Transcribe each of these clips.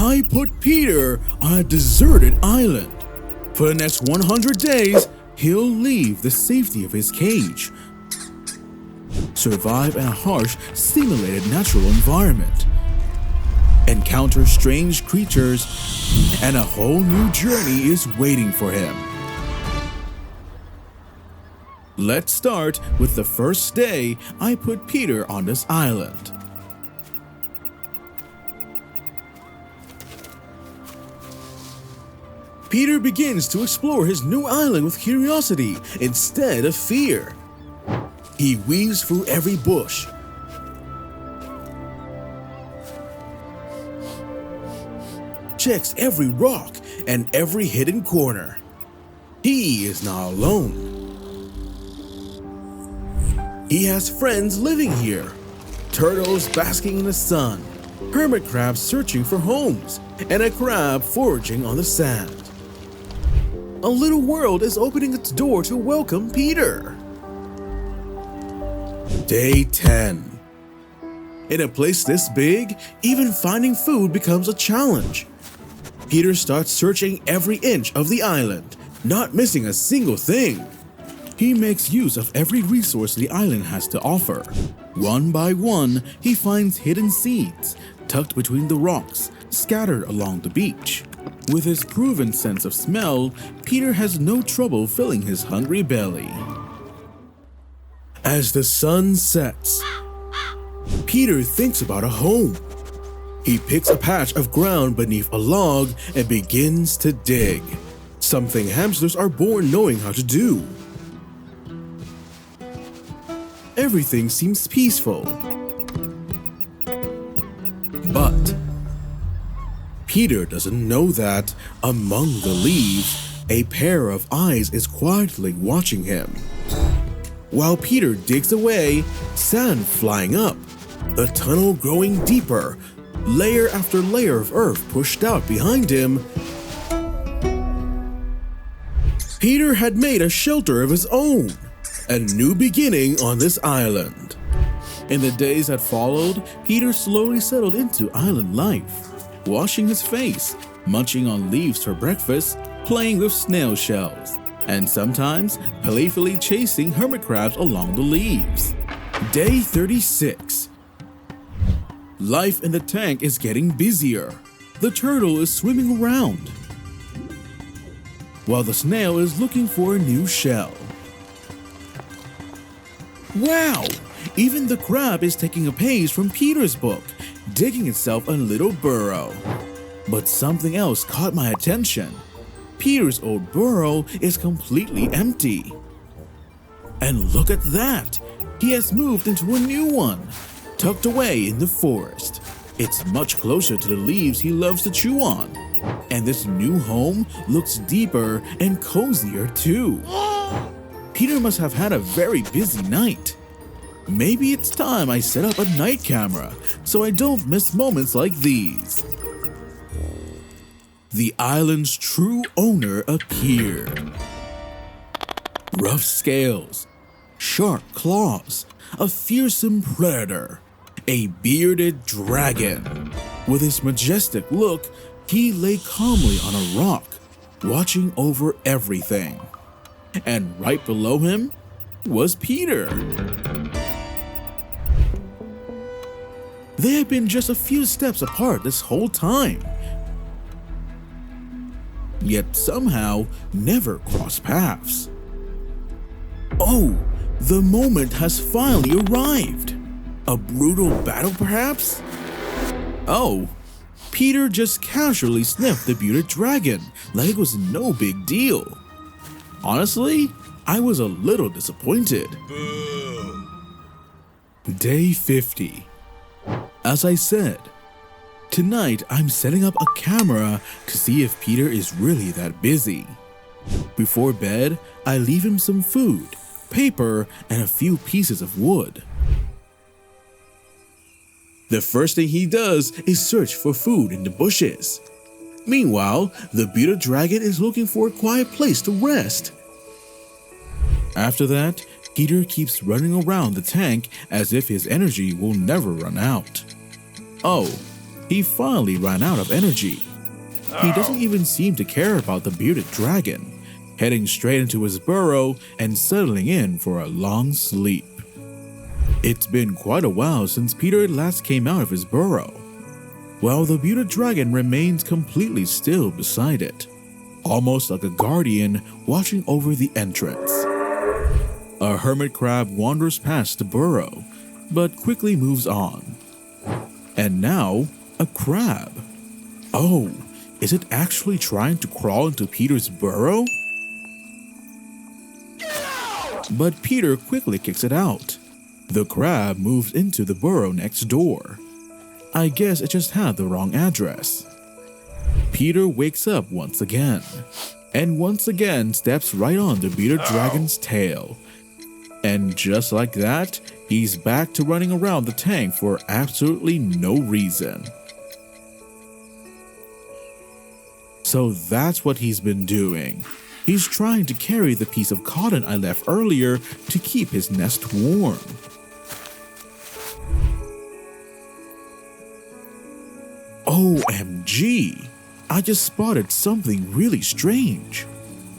I put Peter on a deserted island. For the next 100 days, he'll leave the safety of his cage, survive in a harsh, simulated natural environment, encounter strange creatures, and a whole new journey is waiting for him. Let's start with the first day I put Peter on this island. Peter begins to explore his new island with curiosity instead of fear. He weaves through every bush, checks every rock and every hidden corner. He is not alone. He has friends living here, turtles basking in the sun, hermit crabs searching for homes, and a crab foraging on the sand. A little world is opening its door to welcome Peter. Day 10. In a place this big, even finding food becomes a challenge. Peter starts searching every inch of the island, not missing a single thing. He makes use of every resource the island has to offer. One by one, he finds hidden seeds, tucked between the rocks, scattered along the beach. With his proven sense of smell, Peter has no trouble filling his hungry belly. As the sun sets, Peter thinks about a home. He picks a patch of ground beneath a log and begins to dig, something hamsters are born knowing how to do. Everything seems peaceful. But Peter doesn't know that, among the leaves, a pair of eyes is quietly watching him. While Peter digs away, sand flying up, the tunnel growing deeper, layer after layer of earth pushed out behind him. Peter had made a shelter of his own, a new beginning on this island. In the days that followed, Peter slowly settled into island life, washing his face, munching on leaves for breakfast, playing with snail shells, and sometimes playfully chasing hermit crabs along the leaves. Day 36. Life in the tank is getting busier. The turtle is swimming around, while the snail is looking for a new shell. Wow! Even the crab is taking a page from Peter's book, digging itself a little burrow. But something else caught my attention. Peter's old burrow is completely empty. And look at that! He has moved into a new one, tucked away in the forest. It's much closer to the leaves he loves to chew on. And this new home looks deeper and cozier too. Peter must have had a very busy night. Maybe it's time I set up a night camera so I don't miss moments like these. The island's true owner appeared. Rough scales, sharp claws, a fearsome predator, a bearded dragon. With his majestic look, he lay calmly on a rock, watching over everything. And right below him was Peter. They had been just a few steps apart this whole time, yet somehow never crossed paths. Oh, the moment has finally arrived. A brutal battle, perhaps? Oh, Peter just casually sniffed the bearded dragon like it was no big deal. Honestly, I was a little disappointed. Boo. Day 50. As I said, tonight I'm setting up a camera to see if Peter is really that busy. Before bed, I leave him some food, paper, and a few pieces of wood. The first thing he does is search for food in the bushes. Meanwhile, the bearded dragon is looking for a quiet place to rest. After that, Peter keeps running around the tank as if his energy will never run out. Oh, he finally ran out of energy. He doesn't even seem to care about the bearded dragon, heading straight into his burrow and settling in for a long sleep. It's been quite a while since Peter last came out of his burrow, while the bearded dragon remains completely still beside it, almost like a guardian watching over the entrance. A hermit crab wanders past the burrow, but quickly moves on. And now, a crab. Oh, is it actually trying to crawl into Peter's burrow? But Peter quickly kicks it out. The crab moves into the burrow next door. I guess it just had the wrong address. Peter wakes up once again, and once again steps right on the bearded dragon's tail. And just like that, he's back to running around the tank for absolutely no reason. So that's what he's been doing. He's trying to carry the piece of cotton I left earlier to keep his nest warm. OMG! I just spotted something really strange.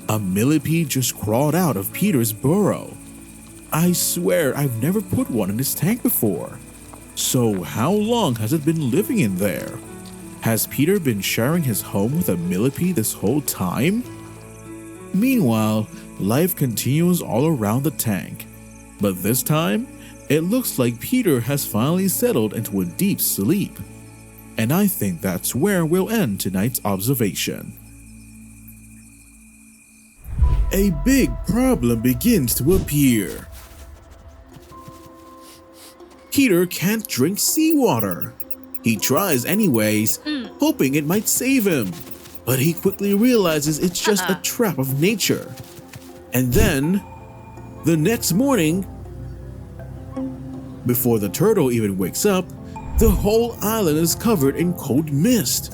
A millipede just crawled out of Peter's burrow. I swear I've never put one in this tank before. So how long has it been living in there? Has Peter been sharing his home with a millipede this whole time? Meanwhile, life continues all around the tank. But this time, it looks like Peter has finally settled into a deep sleep. And I think that's where we'll end tonight's observation. A big problem begins to appear. Peter can't drink seawater. He tries anyways, hoping it might save him. But he quickly realizes it's just a trap of nature. And then, the next morning, before the turtle even wakes up, the whole island is covered in cold mist.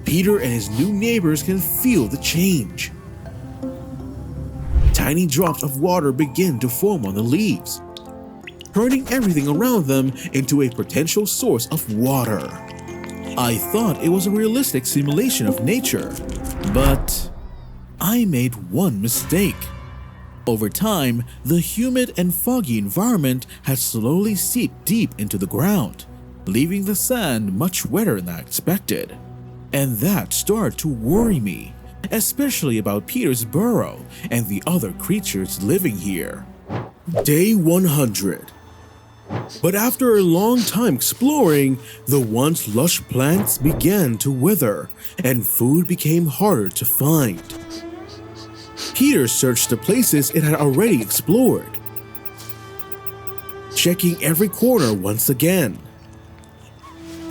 Peter and his new neighbors can feel the change. Tiny drops of water begin to form on the leaves, turning everything around them into a potential source of water. I thought it was a realistic simulation of nature, but I made one mistake. Over time, the humid and foggy environment had slowly seeped deep into the ground, leaving the sand much wetter than I expected. And that started to worry me, especially about Peter's burrow and the other creatures living here. Day 100. But after a long time exploring, the once lush plants began to wither, and food became harder to find. Peter searched the places it had already explored, checking every corner once again.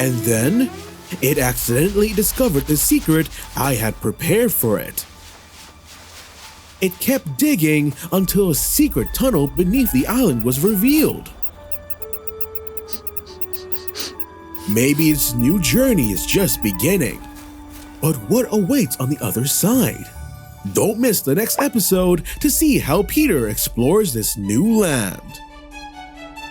And then, it accidentally discovered the secret I had prepared for it. It kept digging until a secret tunnel beneath the island was revealed. Maybe its new journey is just beginning. But what awaits on the other side? Don't miss the next episode to see how Peter explores this new land.